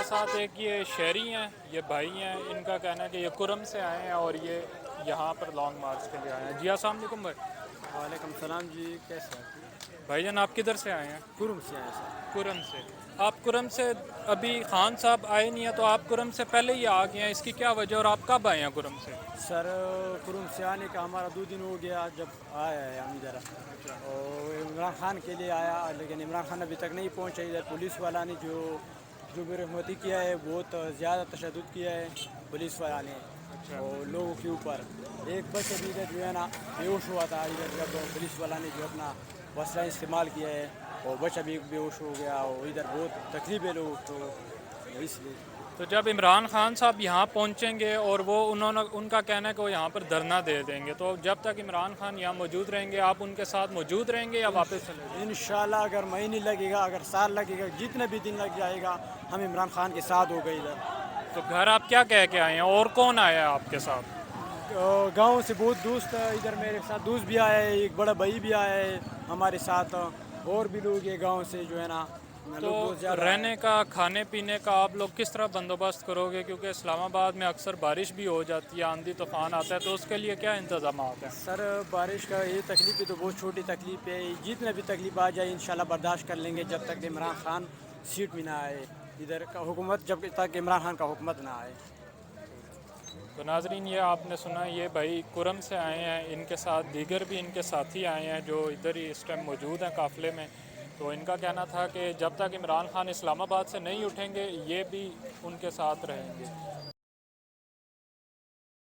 ساتھ ایک یہ شہری ہیں، یہ بھائی ہیں، ان کا کہنا ہے کہ یہ کرم سے آئے ہیں اور یہ یہاں پر لانگ مارچ کے لیے آئے ہیں۔ جی السلام علیکم بھائی۔ وعلیکم السلام جی، کیسے ہیں آپ؟ بھائی جان آپ کدھر سے آئے ہیں؟ کرم سے آئے سر۔ کرم سے۔ آپ کرم سے ابھی خان صاحب آئے نہیں ہیں تو آپ کرم سے پہلے ہی آ گئے ہیں، اس کی کیا وجہ اور آپ کب آئے ہیں کرم سے؟ سر کرم سے آنے کا ہمارا 2 دن ہو گیا جب آیا ہے ہم ادھر، اور عمران خان کے لیے آیا، لیکن عمران خان ابھی تک نہیں پہنچا ادھر۔ پولیس والا نے جو بے رحمتی کیا ہے، بہت زیادہ تشدد کیا ہے پولیس والا نے اور لوگوں کے اوپر۔ ایک بس ابھی ادھر جو ہے نا بے ہوش ہوا تھا ادھر، جب پولیس والا نے جو اپنا وسیلہ استعمال کیا ہے، اور بچہ بھی بے ہوش ہو گیا، اور ادھر بہت تکلیف ہے لوگوں کو، اس لیے۔ تو جب عمران خان صاحب یہاں پہنچیں گے اور وہ ان کا کہنا ہے کہ وہ یہاں پر دھرنا دے دیں گے، تو جب تک عمران خان یہاں موجود رہیں گے آپ ان کے ساتھ موجود رہیں گے یا واپس چلے جائیں گے؟ انشاءاللہ اگر مہینے لگے گا، اگر سال لگے گا، جتنے بھی دن لگ جائے گا، ہم عمران خان کے ساتھ ہو گئے ادھر۔ تو گھر آپ کیا کہہ کے آئے ہیں اور کون آیا ہے آپ کے ساتھ؟ گاؤں سے بہت دوست ادھر میرے ساتھ، دوست بھی آیا ہے، ایک بڑا بھائی بھی آیا ہے ہمارے ساتھ، اور بھی لوگ ہیں گاؤں سے جو ہے نا، تو لوگ بہت زیادہ ہیں۔ رہنے کا، کھانے پینے کا آپ لوگ کس طرح بندوبست کرو گے؟ کیونکہ اسلام آباد میں اکثر بارش بھی ہو جاتی ہے، آندھی طوفان آتا ہے، تو اس کے لیے کیا انتظامات ہیں؟ سر بارش کا یہ تکلیف ہے تو بہت چھوٹی تکلیف ہے، جتنا بھی تکلیف آ جائے انشاءاللہ برداشت کر لیں گے، جب تک عمران خان سیٹ میں نہ آئے ادھر کا حکومت، جب تک عمران خان کا حکومت نہ آئے۔ تو ناظرین یہ آپ نے سنا، یہ بھائی کرم سے آئے ہیں، ان کے ساتھ دیگر بھی ان کے ساتھی آئے ہیں جو ادھر ہی اس ٹائم موجود ہیں قافلے میں۔ تو ان کا کہنا تھا کہ جب تک عمران خان اسلام آباد سے نہیں اٹھیں گے یہ بھی ان کے ساتھ رہیں گے۔